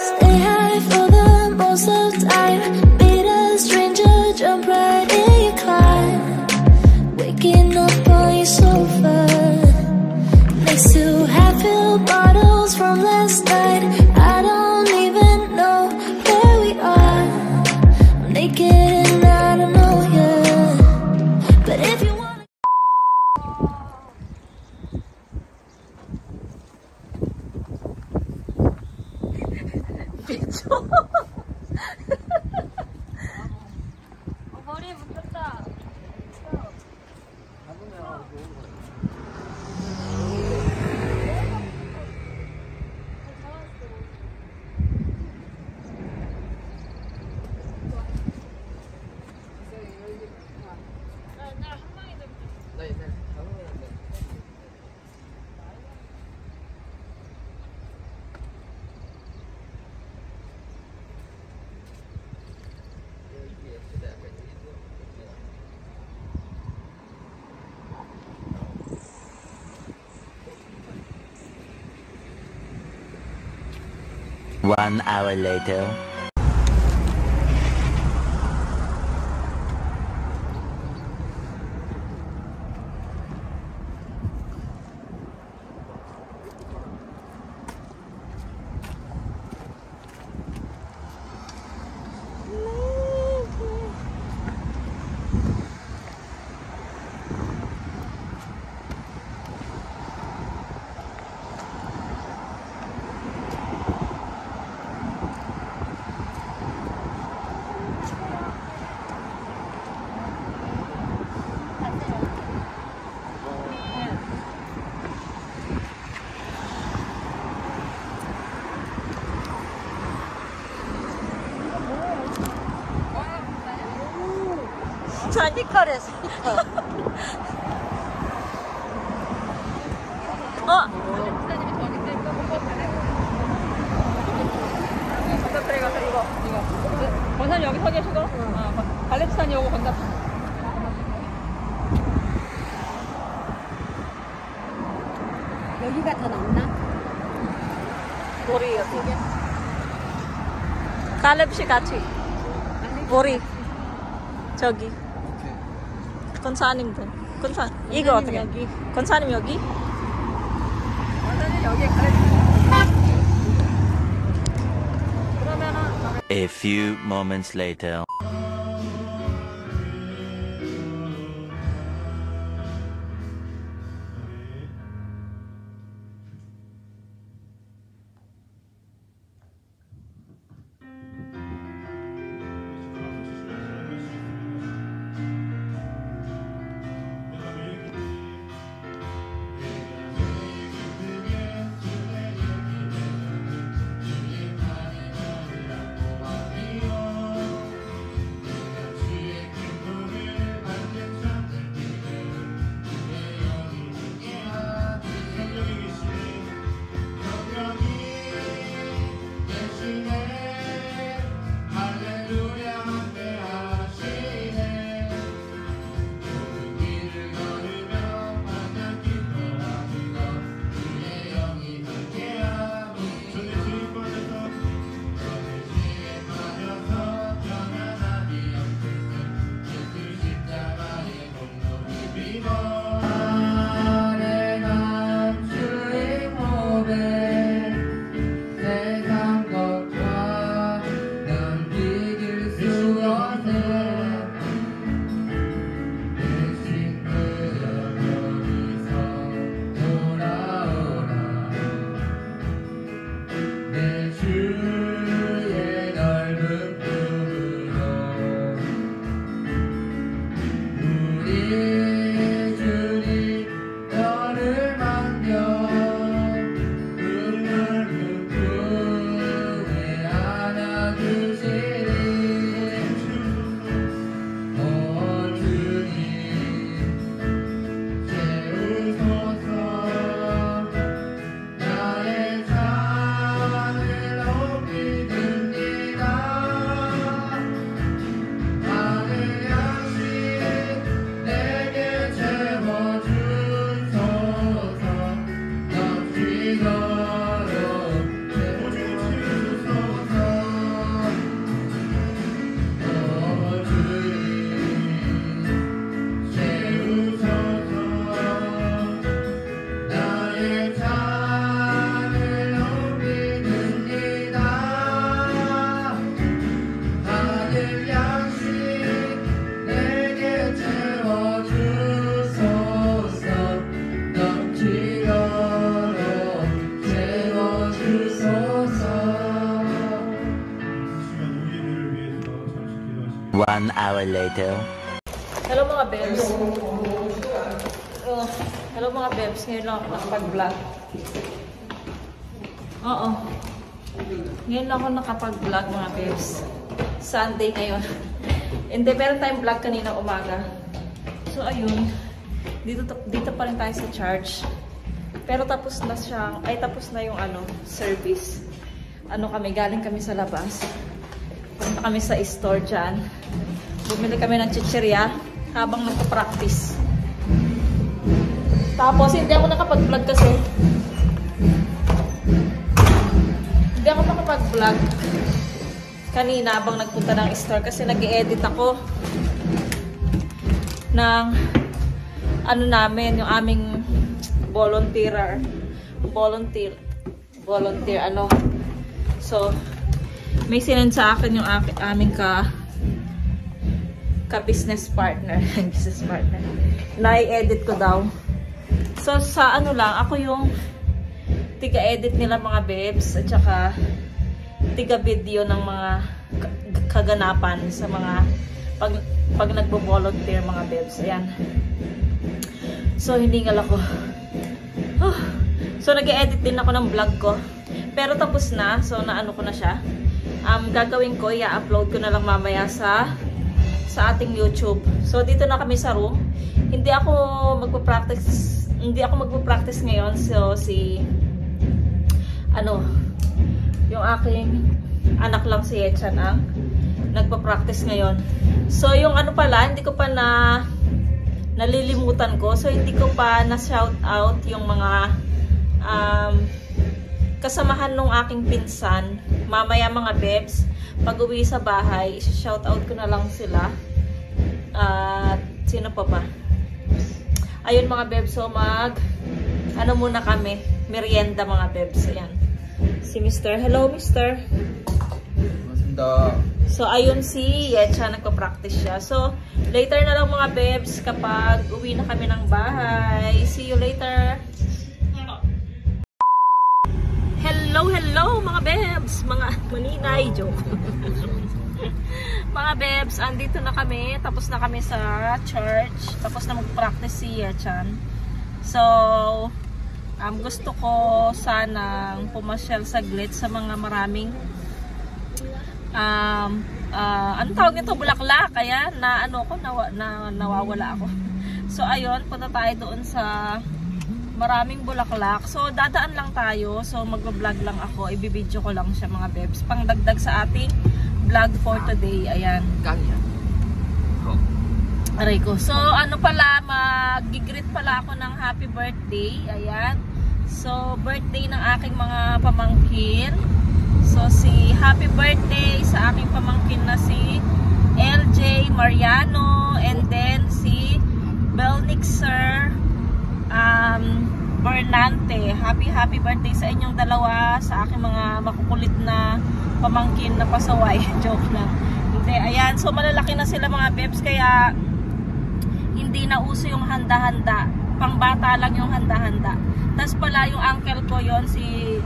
Stay high for the most of the time. Meet a stranger, jump right in your car. Waking up on your sofa next to half-filled bottles from last night. I don't even know where we are. I'm naked and I don't know you. But if you want 머리에 묶였다. One hour later. 자기 거래서. 권사님 여기 서 계시고, 발레트산이 오고 건너. 여기가 더 낫나? 우리 어떻게? 갈렙씨 같이. 우리 저기. 권사님들. 권사 이거 어떻게? 여기. 권사님 여기. 권사님 여기 갈렙. A few moments later. 1 hour later. Hello mga bebs. Hello mga bebs. Ngayon lang ako nakapag-vlog. Oo. Ngayon lang ako nakapag-vlog mga bebs. Sunday ngayon. Hindi, meron tayong vlog kanina umaga. So ayun. Dito pa rin tayo sa church. Pero tapos na siya. Ay tapos na yung service. Galing kami sa labas. Punta kami sa store dyan. Bumili kami ng chichirya habang nagpa-practice. Tapos, hindi ako nakapag-vlog kasi. Hindi ako nakapag-vlog kanina habang nagpunta ng store kasi nag-i-edit ako ng namin, yung aming volunteer. So, may sinend sa akin yung aming ka-business partner. Business partner. Na-edit ko daw. So, sa ako yung tiga-edit nila mga bebs at saka tiga-video ng mga kaganapan sa mga pag nagbo-volunteer mga bebs. Ayan. So, hindi nga ako. So, nag-edit din ako ng vlog ko. Pero tapos na. So, ko na siya. Gagawin ko, i-upload ko na lang mamaya sa ating YouTube. So, dito na kami sa room. Hindi ako magpo-practice ngayon. So, yung aking anak lang si Yechan ang nagpo-practice ngayon. So, yung pala, hindi ko pa nalilimutan ko. So, hindi ko pa na-shout out yung mga kasamahan nung aking pinsan. Mamaya mga bebs, pag uwi sa bahay, shout out ko na lang sila. At sino pa ba? Ayun mga bebs, so muna kami, merienda mga bebs. Ayan. Si Mr. Hello Mr. So ayun si Yecha, nagpa-practice siya. So later na lang mga bebs kapag uwi na kami ng bahay. See you later. Hello mga bebs, mga maninay, joke. Mga bebs, andito na kami, tapos na kami sa church, tapos na mag-practice si Yechan. So, gusto ko sanang pumasyal saglit sa mga maraming ano tawag nito, bulaklak, kaya nawawala ako. So, ayun, punta tayo doon sa maraming bulaklak. So, dadaan lang tayo. So, mag-vlog lang ako. Ibibidyo ko lang siya mga bebs. Pangdagdag sa ating vlog for today. Ayan. Aray ko. So, pala, mag-greet pala ako ng happy birthday. Ayan. So, birthday ng aking mga pamangkin. So, happy birthday sa aking pamangkin na si LJ Mariano. And then, si Belnixer Bernante. Happy birthday sa inyong dalawa, sa aking mga makukulit na pamangkin na pasaway. Joke lang. Hindi, ayan. So malalaki na sila mga bebs, kaya hindi na uso yung handa-handa. Pangbata lang yung handa-handa. Tapos pala yung uncle ko yon, si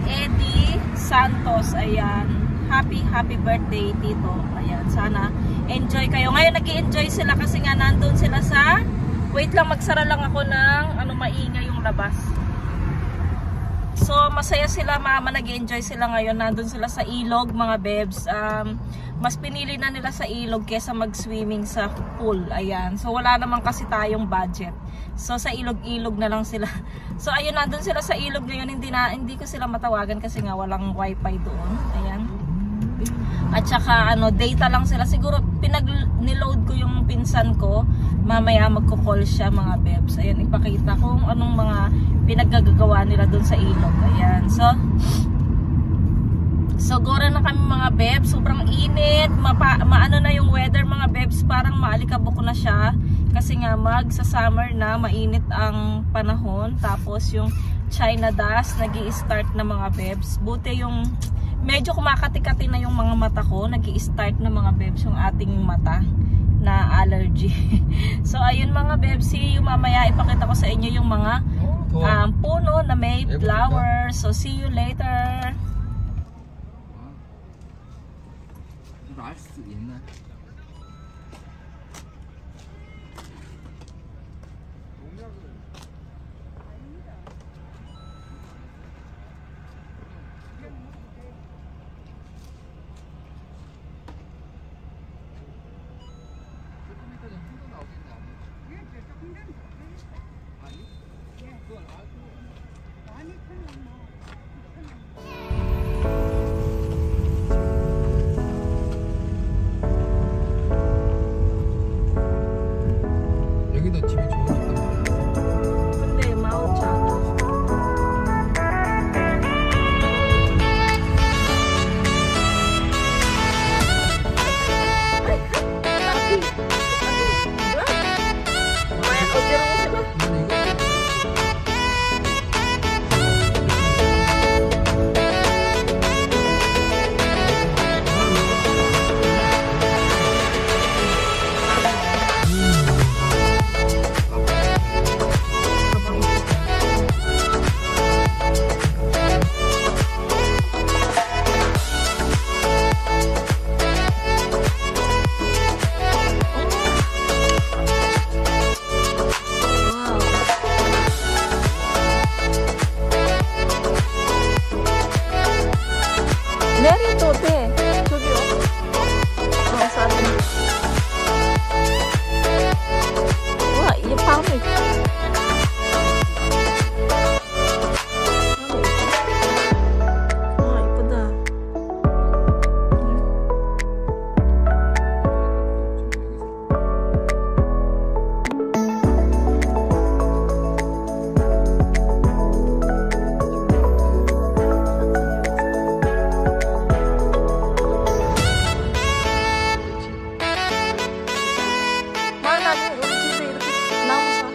Eddie Santos. Ayan. Happy birthday tito. Ayan. Sana enjoy kayo. Ngayon nag-i-enjoy sila kasi nga nandun sila sa... Wait lang, magsara lang ako ng maingay yung labas. So, masaya sila mama, nag-enjoy sila ngayon. Nandun sila sa ilog, mga bebs. Mas pinili na nila sa ilog kesa mag-swimming sa pool. Ayan. So, wala naman kasi tayong budget. So, sa ilog-ilog na lang sila. So, ayun, nandun sila sa ilog ngayon. Hindi ko sila matawagan kasi nga walang wifi doon. Ayan. At saka data lang sila. Siguro niload ko yung pinsan ko. Mamaya magko-call siya mga bebs. Ayan, ipakita ko anong mga pinaggagawa nila doon sa ilog. Ayan. So gora na kami mga bebs. Sobrang init. Maano na yung weather mga bebs. Parang maalikabok na siya. Kasi nga magsa-summer na, mainit ang panahon. Tapos yung China dust nag-i-start na mga bebs. Buti yung medyo kumakati-kati na yung mga mata ko. Nag-i-start na mga bebs yung ating mata na allergy. So ayun mga bebs, see you mamaya. Ipakita ko sa inyo yung mga puno na may flowers. So see you later. 打死人呢。 여기도 집이 좋으니까. 근데 마음 작아. 내리도 돼. 저기요. 사진. 와, 이 밤이. 와, 이쁘다. 나중에 우리 집에 이렇게 나무 사.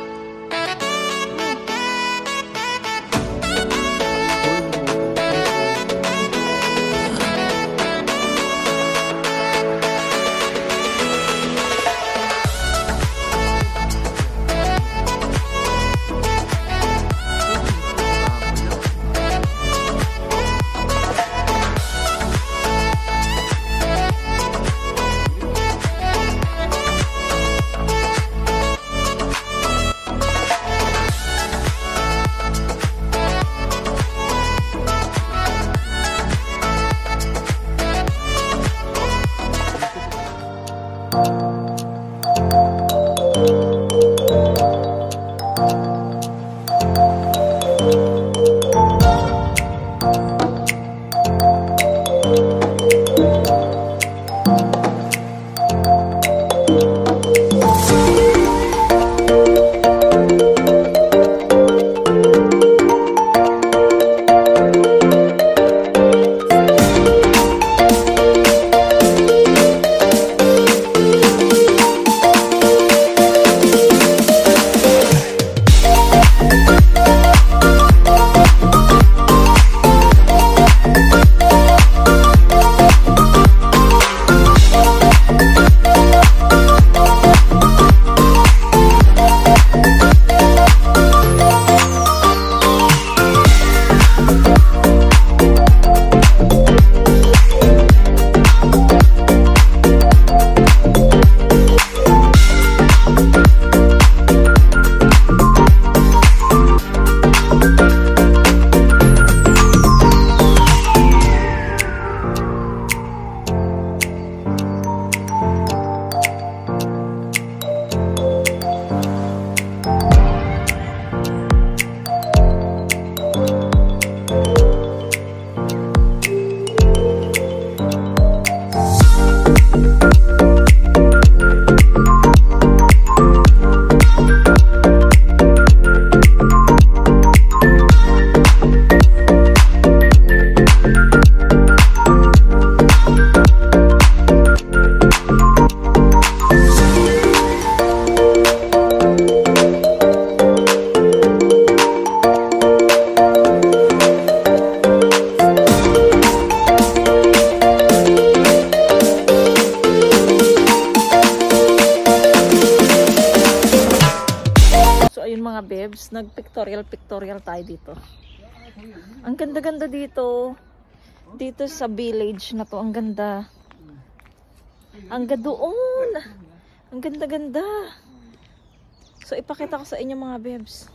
mga bebs, nag-pictorial tayo dito. Ang ganda-ganda dito. Dito sa village na to, ang ganda. Hanggang doon. Ang ganda-ganda. So, ipakita ko sa inyo mga bebs.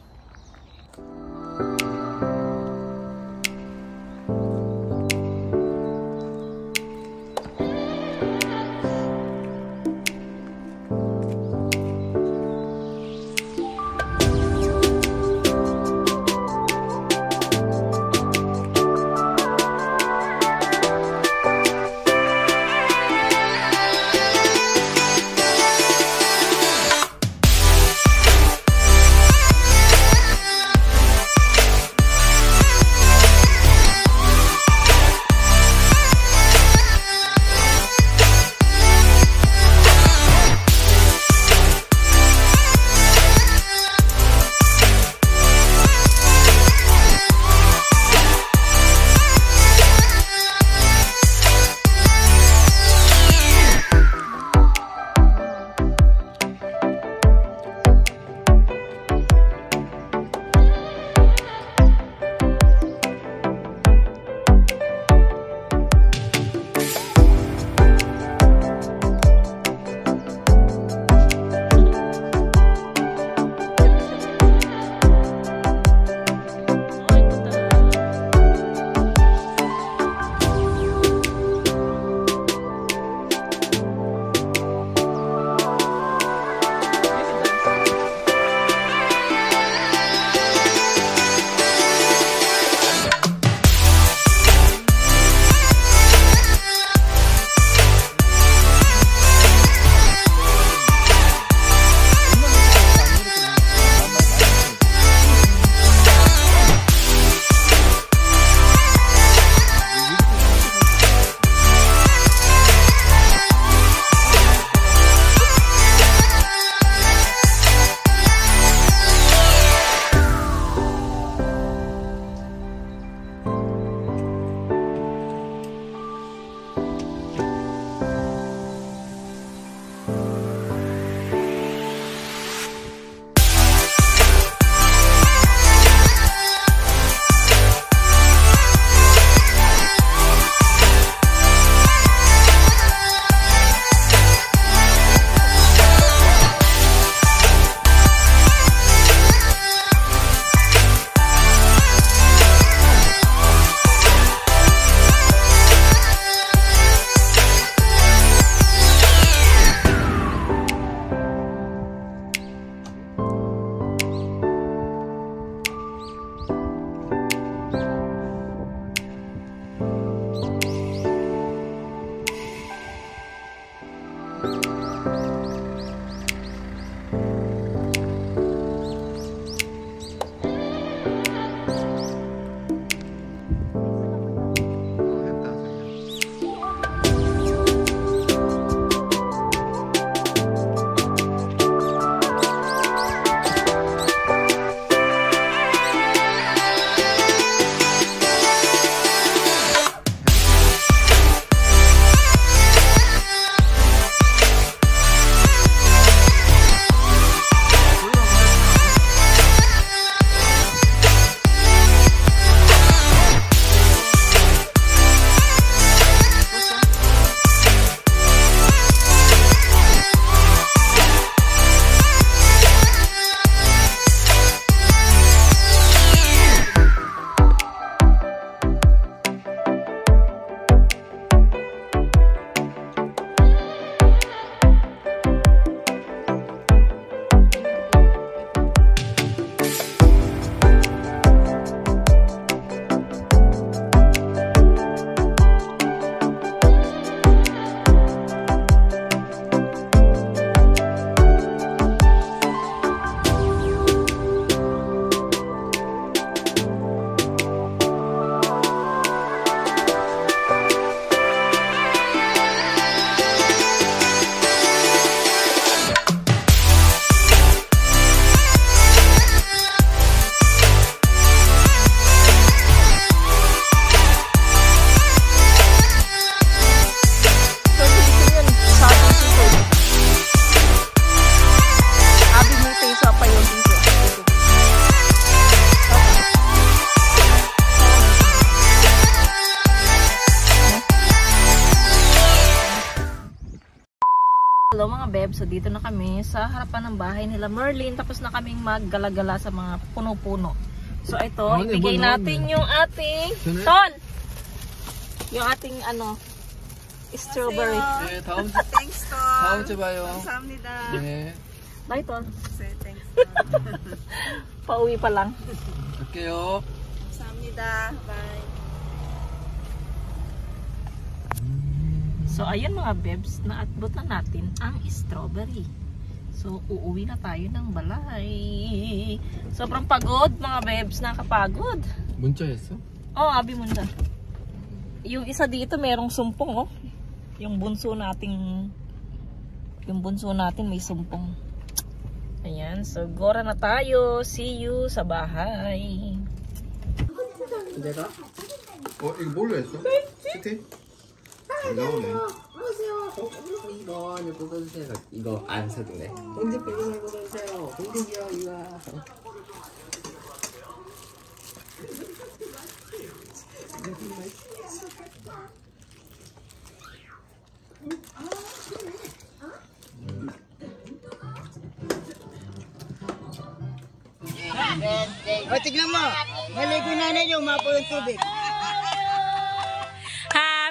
Hello mga bebs, so dito na kami sa harapan ng bahay nila Merlin. Tapos na kaming maggalagala sa mga puno-puno. So ito, ibigay natin yung ating Ton! Yung ating strawberry. 네, Thanks, Tom. 다음 주에 봐요. 감사합니다. 네, Bye Ton. Thanks, Tom. Pauwi pa lang. 갈게요. 감사합니다. Bye. So ayan mga bebs, naatbot na natin ang strawberry. So uuwi na tayo ng balay. Sobrang pagod mga bebs, nakapagod. 문자였어? Abi mo na. Yung isa dito merong sumpong Yung bunso natin may sumpong. Ayan, so gora na tayo. See you sa bahay. 내가? 이거 뭘로 했어? 시티? 잘 나오네. 이거 꽂아주세요. 이거 안 사주네. 언제 빼고 꽂아주세요. 공격이요 이거. O, tignan mo. Maligo na ninyo, mapo yung tubig.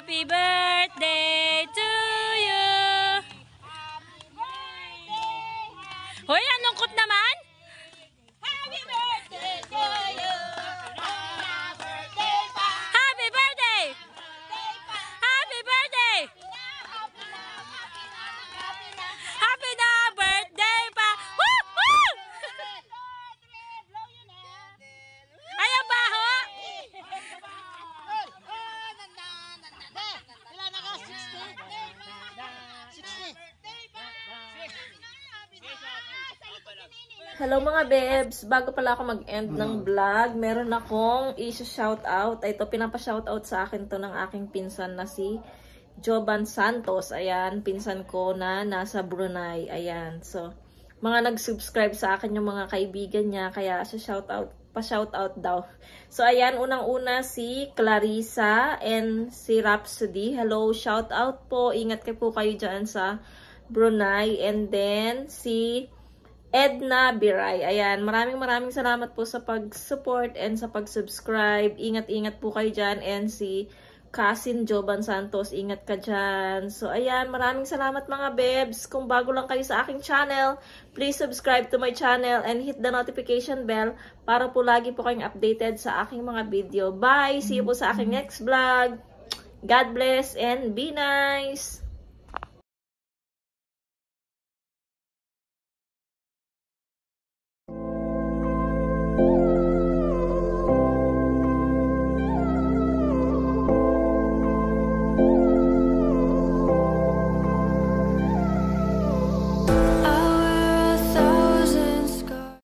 Happy birthday to you. Hoy, ang lungkot naman. Happy birthday to you. Happy birthday. Happy birthday. Happy na birthday pa. Woo! Woo! Ayaw ba ho? Hello mga bebs! Bago pala ako mag-end ng vlog, meron akong i-shoutout. Ito, pinapa-shoutout sa akin to ng aking pinsan na si Joban Santos. Ayan, pinsan ko na nasa Brunei. Ayan, so, mga nag-subscribe sa akin yung mga kaibigan niya, kaya pa-shoutout daw. So, ayan, unang-una si Clarissa and si Rhapsody. Hello, shoutout po. Ingat po kayo dyan sa Brunei. And then, si Edna Biray. Ayan, maraming salamat po sa pag-support and sa pag-subscribe. Ingat po kayo dyan. And si Cousin Joban Santos, ingat ka dyan. So, ayan, maraming salamat mga bebs. Kung bago lang kayo sa aking channel, please subscribe to my channel and hit the notification bell para po lagi po kayong updated sa aking mga video. Bye! See you po sa aking next vlog. God bless and be nice!